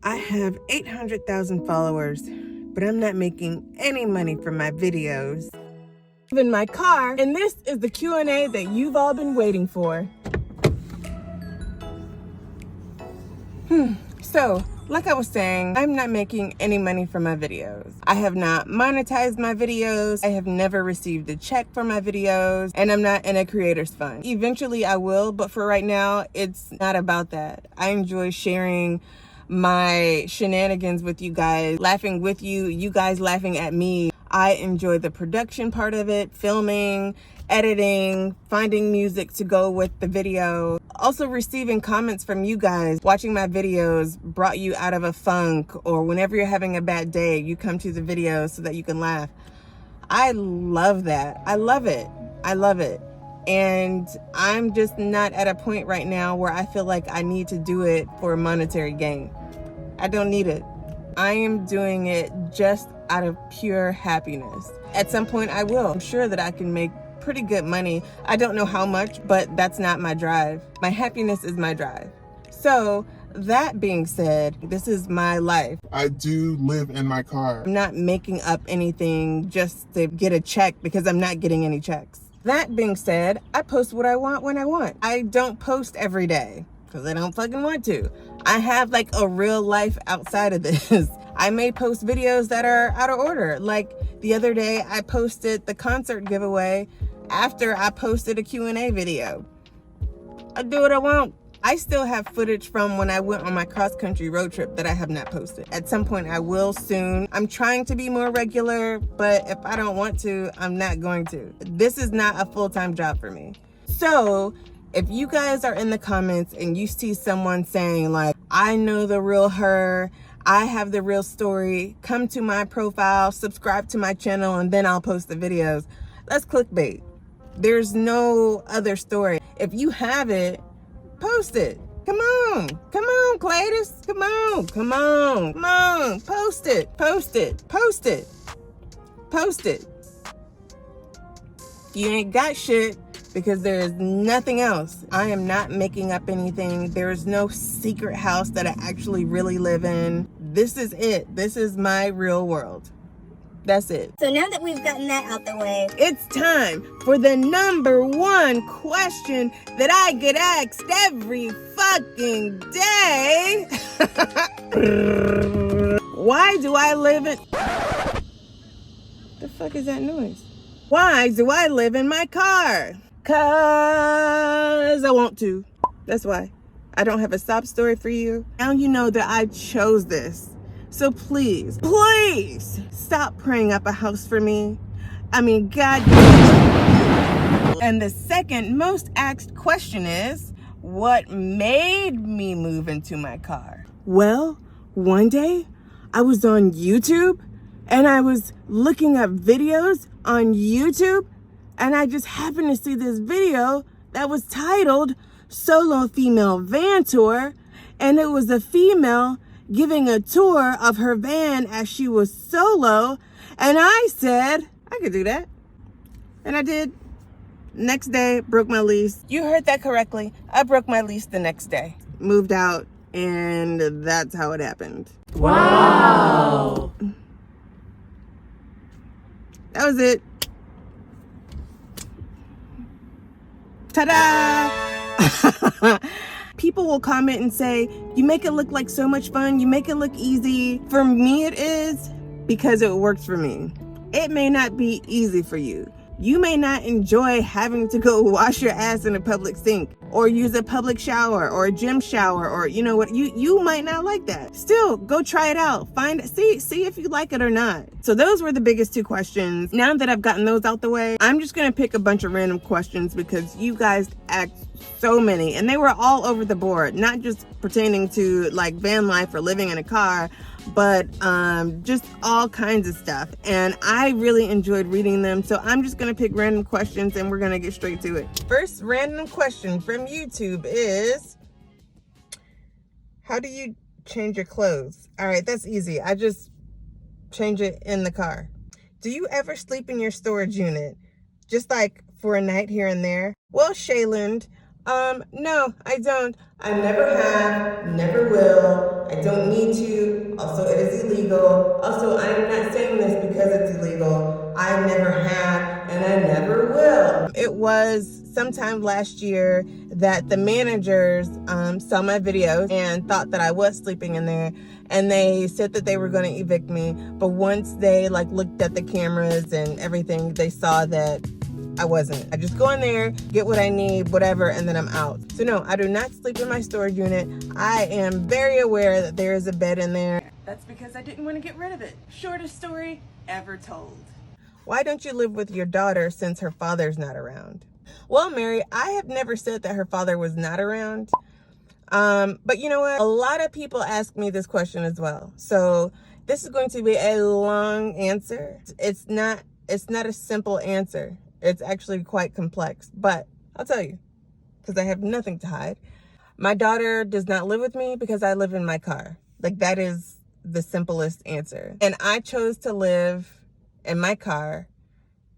I have 800,000 followers, but I'm not making any money from my videos. I'm in my car, and this is the Q&A that you've all been waiting for. So, like I was saying, I'm not making any money from my videos. I have not monetized my videos. I have never received a check for my videos, and I'm not in a creator's fund. Eventually I will, but for right now, it's not about that. I enjoy sharing my shenanigans with you guys, laughing with you, you guys laughing at me. I enjoy the production part of it, filming, editing, finding music to go with the video. Also receiving comments from you guys. Watching my videos brought you out of a funk, or whenever you're having a bad day, you come to the video so that you can laugh. I love that. I love it. I love it. And I'm just not at a point right now where I feel like I need to do it for monetary gain. I don't need it. I am doing it just out of pure happiness. At some point I will. I'm sure that I can make pretty good money. I don't know how much, but that's not my drive. My happiness is my drive. So that being said, this is my life. I do live in my car. I'm not making up anything just to get a check because I'm not getting any checks. That being said, I post what I want when I want. I don't post every day because I don't fucking want to. I have like a real life outside of this. I may post videos that are out of order. Like the other day, I posted the concert giveaway after I posted a Q&A video. I do what I want. I still have footage from when I went on my cross-country road trip that I have not posted. At some point I will soon. I'm trying to be more regular, but if I don't want to, I'm not going to. This is not a full-time job for me. So if you guys are in the comments and you see someone saying like, I know the real her, I have the real story, come to my profile, subscribe to my channel, and then I'll post the videos. That's clickbait. There's no other story. If you have it, post it. Come on, Cletus. Come on, post it. You ain't got shit because there is nothing else. I am not making up anything. There is no secret house that I actually really live in. This is it. This is my real world. That's it. So now that we've gotten that out the way, it's time for the #1 question that I get asked every fucking day. Why do I live in... The fuck is that noise? Why do I live in my car? 'Cause I want to. That's why. I don't have a sob story for you. Now you know that I chose this. So please stop praying up a house for me. I mean, God. And the second most asked question is, what made me move into my car? Well, one day I was on YouTube and I was looking up videos on YouTube, and I just happened to see this video that was titled Solo Female Van Tour, and it was a female giving a tour of her van as she was solo, and I said I could do that, and I did. Next day, broke my lease. You heard that correctly. I broke my lease the next day. Moved out, and that's how it happened. Wow. That was it. Ta-da! People will comment and say, you make it look like so much fun. You make it look easy. For me, it is because it works for me. It may not be easy for you. You may not enjoy having to go wash your ass in a public sink or use a public shower or a gym shower, or you know what, you might not like that. Still, go try it out. See if you like it or not. So those were the biggest 2 questions. Now that I've gotten those out the way, I'm just gonna pick a bunch of random questions because you guys asked so many, and they were all over the board, not just pertaining to like van life or living in a car, but just all kinds of stuff. And I really enjoyed reading them, so I'm just gonna pick random questions and we're gonna get straight to it. First random question from YouTube is, how do you change your clothes? All right, that's easy. I just change it in the car. Do you ever sleep in your storage unit just like for a night here and there? Well, Shayland, No, I don't. I never have, never will. I don't need to. Also, it is illegal. Also, I am not saying this because it's illegal. I never have, and I never will. It was sometime last year that the managers saw my videos and thought that I was sleeping in there, and they said that they were going to evict me. But once they looked at the cameras and everything, they saw that I wasn't. I just go in there, get what I need, whatever, and then I'm out. So no, I do not sleep in my storage unit. I am very aware that there is a bed in there. That's because I didn't want to get rid of it. Shortest story ever told. Why don't you live with your daughter since her father's not around? Well, Mary, I have never said that her father was not around. But you know what? A lot of people ask me this question as well. So this is going to be a long answer. It's not a simple answer. It's actually quite complex, but I'll tell you, because I have nothing to hide. My daughter does not live with me because I live in my car. That is the simplest answer. And I chose to live in my car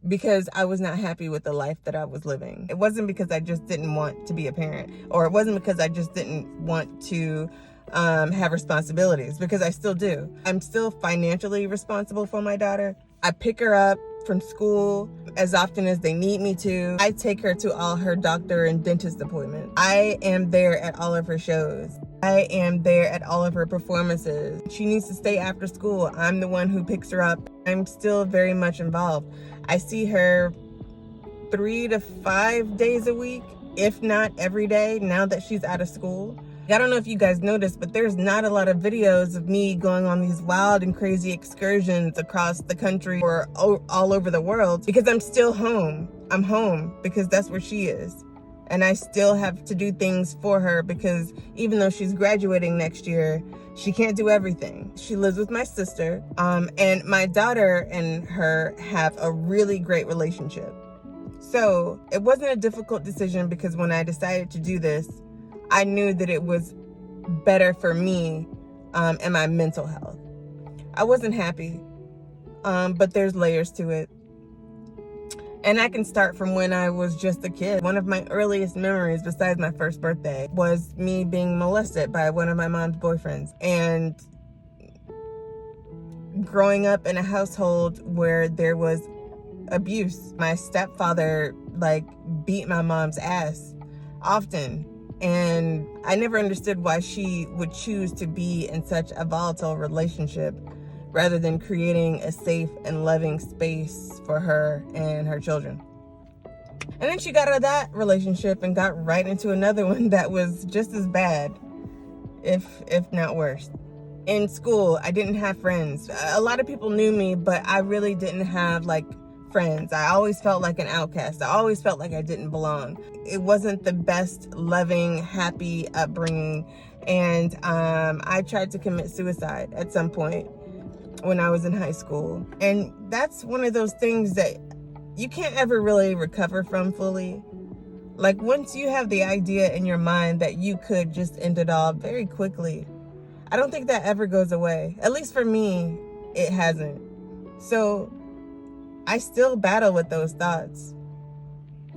because I was not happy with the life that I was living. It wasn't because I just didn't want to be a parent, or it wasn't because I just didn't want to have responsibilities, because I still do. I'm still financially responsible for my daughter. I pick her up from school as often as they need me to. I take her to all her doctor and dentist appointments. I am there at all of her shows. I am there at all of her performances. She needs to stay after school. I'm the one who picks her up. I'm still very much involved. I see her 3 to 5 days a week, if not every day, now that she's out of school. I don't know if you guys noticed, but there's not a lot of videos of me going on these wild and crazy excursions across the country or all over the world, because I'm still home. I'm home because that's where she is. And I still have to do things for her, because even though she's graduating next year, she can't do everything. She lives with my sister, and my daughter and her have a really great relationship. So it wasn't a difficult decision, because when I decided to do this, I knew that it was better for me and my mental health. I wasn't happy, but there's layers to it. And I can start from when I was just a kid. One of my earliest memories, besides my first birthday, was me being molested by one of my mom's boyfriends. And growing up in a household where there was abuse. My stepfather beat my mom's ass often. And I never understood why she would choose to be in such a volatile relationship rather than creating a safe and loving space for her and her children. And then she got out of that relationship and got right into another one that was just as bad, if not worse. In school, I didn't have friends. A lot of people knew me, but I really didn't have friends. I always felt like an outcast. I always felt like I didn't belong. It wasn't the best, loving, happy upbringing. And I tried to commit suicide at some point when I was in high school. And that's one of those things that you can't ever really recover from fully. Once you have the idea in your mind that you could just end it all very quickly, I don't think that ever goes away. At least for me, it hasn't. So I still battle with those thoughts.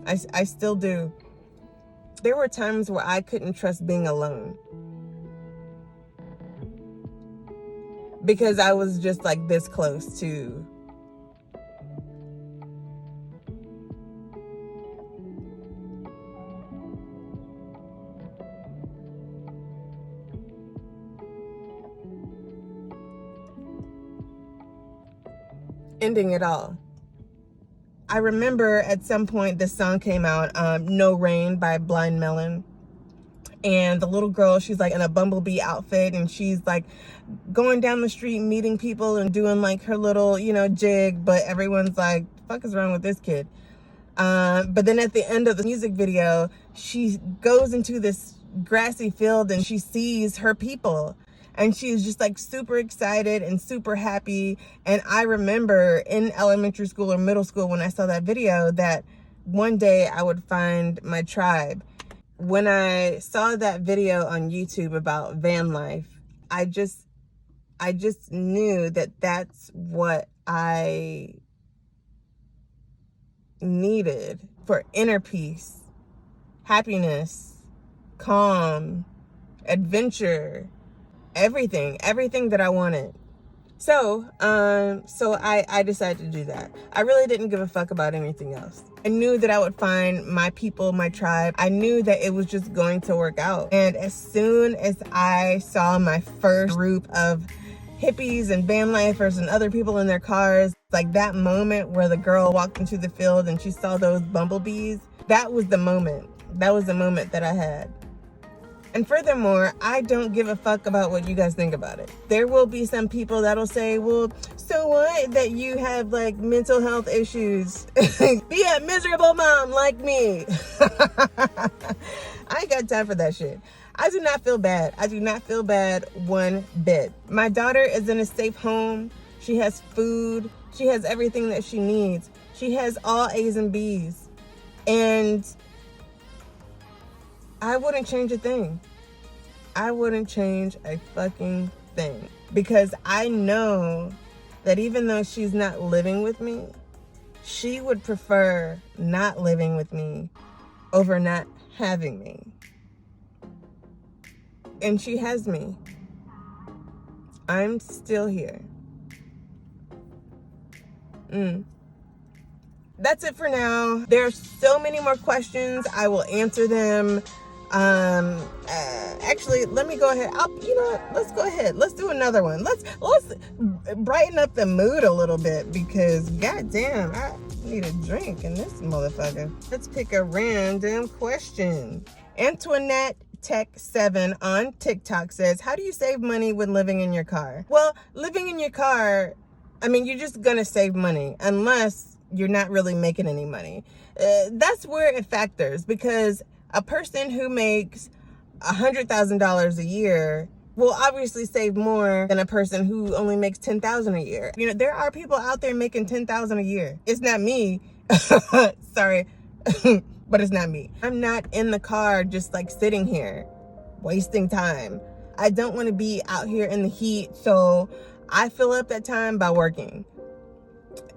I still do. There were times where I couldn't trust being alone, because I was just this close to ending it all. I remember at some point this song came out, No Rain by Blind Melon. And the little girl, she's in a bumblebee outfit, and she's going down the street meeting people and doing her little, jig, but everyone's like, fuck is wrong with this kid? But then at the end of the music video, she goes into this grassy field and she sees her people. And she is just super excited and super happy. And I remember in elementary school or middle school when I saw that video that one day I would find my tribe. When I saw that video on YouTube about van life, I just knew that that's what I needed for inner peace. happiness, calm, adventure, everything that I wanted. So I decided to do that. I really didn't give a fuck about anything else. I knew that I would find my people, my tribe. I knew that it was just going to work out. And as soon as I saw my first group of hippies and van lifers and other people in their cars, like that moment where the girl walked into the field and she saw those bumblebees, that was the moment. That was the moment that I had. And furthermore, I don't give a fuck about what you guys think about it. There will be some people that'll say, well, so what that you have like mental health issues? Be a miserable mom like me. I ain't got time for that shit. I do not feel bad. I do not feel bad one bit. My daughter is in a safe home. She has food. She has everything that she needs. She has all A's and B's. And I wouldn't change a thing. I wouldn't change a fucking thing. Because I know that even though she's not living with me, she would prefer not living with me over not having me. And she has me. I'm still here. That's it for now. There are so many more questions. I will answer them. Actually, let me go ahead. You know what? Let's go ahead. Let's do another one. Let's brighten up the mood a little bit because goddamn, I need a drink in this motherfucker. Let's pick a random question. Antoinette Tech 7 on TikTok says, how do you save money when living in your car? Well, living in your car, I mean, you're just gonna save money unless you're not really making any money. That's where it factors, because a person who makes $100,000 a year will obviously save more than a person who only makes $10,000 a year. You know, there are people out there making $10,000 a year. It's not me. Sorry, but it's not me. I'm not in the car just like sitting here wasting time. I don't want to be out here in the heat, so I fill up that time by working.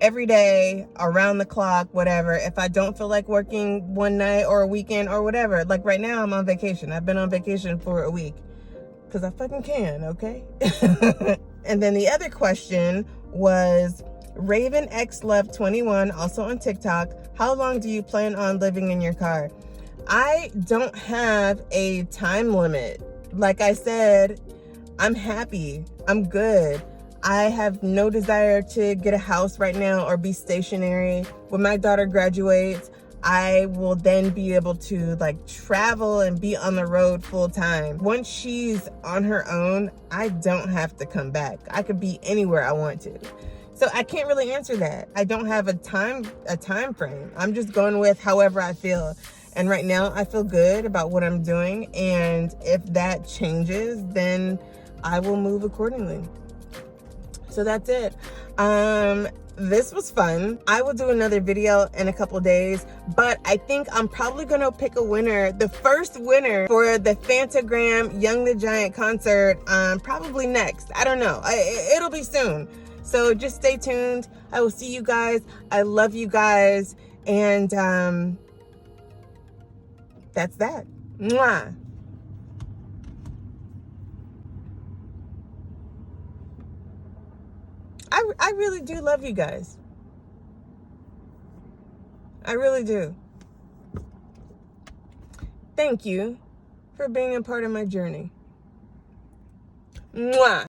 Every day, around the clock, whatever. If I don't feel like working one night or a weekend or whatever, like right now I'm on vacation. I've been on vacation for a week because I fucking can, okay? And then the other question was Raven X Love 21, also on TikTok. How long do you plan on living in your car? I don't have a time limit. Like I said, I'm happy. I'm good. I have no desire to get a house right now or be stationary. When my daughter graduates, I will then be able to like travel and be on the road full time. Once she's on her own, I don't have to come back. I could be anywhere I want to. So I can't really answer that. I don't have a time frame. I'm just going with however I feel. And right now I feel good about what I'm doing. And if that changes, then I will move accordingly. So that's it. This was fun. I will do another video in a couple days, but I think I'm probably gonna pick a winner, the first winner for the Fantagram Young the Giant concert, probably next. I don't know. It'll be soon. So just stay tuned. I will see you guys. I love you guys. And that's that. Mwah. I really do love you guys. I really do. Thank you for being a part of my journey. Mwah.